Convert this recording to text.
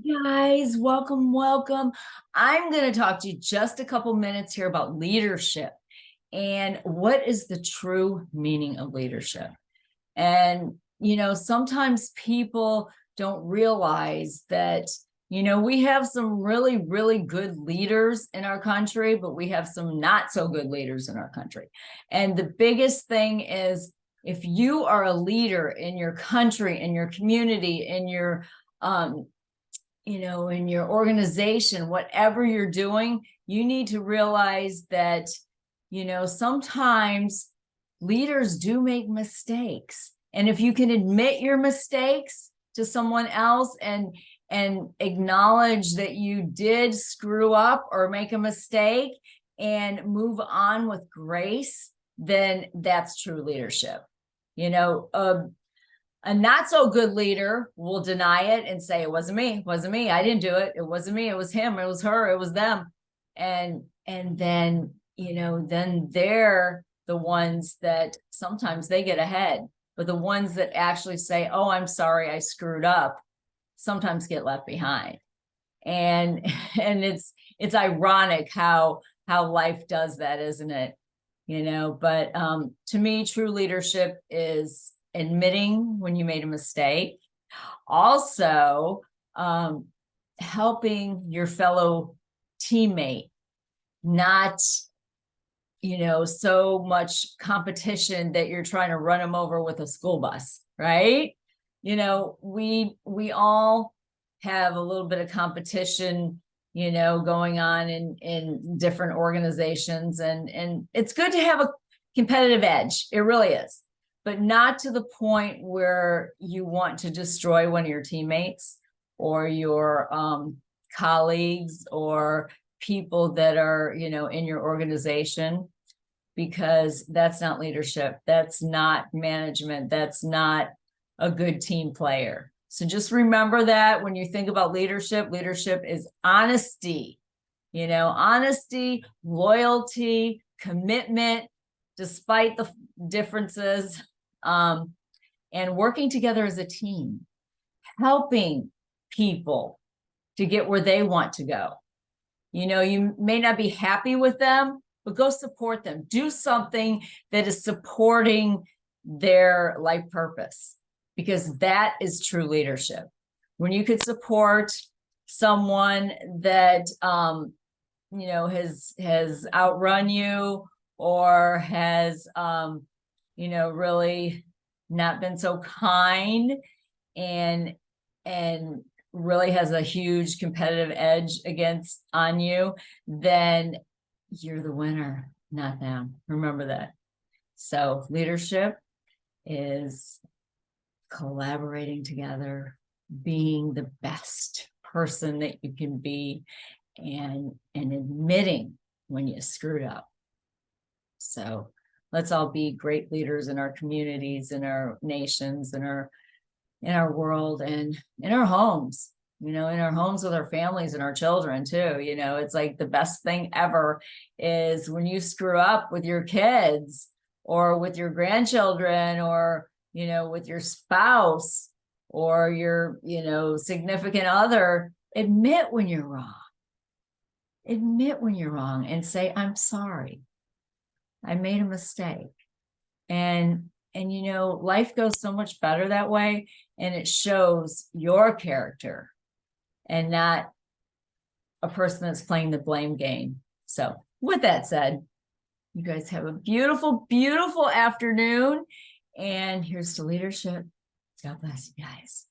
Guys, welcome. I'm going to talk to you just a couple minutes here about leadership and what is the true meaning of leadership. And, sometimes people don't realize that, we have some really, really good leaders in our country, but we have some not so good leaders in our country. And the biggest thing is if you are a leader in your country, in your community, in your organization, whatever you're doing, you need to realize that, sometimes leaders do make mistakes. And if you can admit your mistakes to someone else and acknowledge that you did screw up or make a mistake and move on with grace, then that's true leadership. A not so good leader will deny it and say, it wasn't me, I didn't do it, it wasn't me, it was him, it was her, it was them. And then then they're the ones that sometimes they get ahead, but the ones that actually say, oh, I'm sorry, I screwed up, sometimes get left behind. And it's ironic how life does that, isn't it? But to me, true leadership is admitting when you made a mistake, also helping your fellow teammate, not so much competition that you're trying to run them over with a school bus, right? We all have a little bit of competition going on in different organizations, and it's good to have a competitive edge. It really is, but not to the point where you want to destroy one of your teammates or your colleagues or people that are, in your organization, because that's not leadership. That's not management. That's not a good team player. So just remember that when you think about leadership, leadership is honesty, honesty, loyalty, commitment, despite the differences, and working together as a team, helping people to get where they want to go. You may not be happy with them, but go support them. Do something that is supporting their life purpose, because that is true leadership. When you could support someone that, has outrun you or has, really not been so kind and really has a huge competitive edge on you, then you're the winner, not them. Remember that. So leadership is collaborating together, being the best person that you can be, and admitting when you screwed up. So let's all be great leaders in our communities, in our nations, in our world, and in our homes, in our homes with our families and our children too. It's like the best thing ever is when you screw up with your kids or with your grandchildren or, with your spouse or your, significant other. Admit when you're wrong. Admit when you're wrong and say, I'm sorry. I made a mistake. And life goes so much better that way, and it shows your character and not a person that's playing the blame game. So with that said, you guys have a beautiful, beautiful afternoon, and here's to leadership. God bless you guys.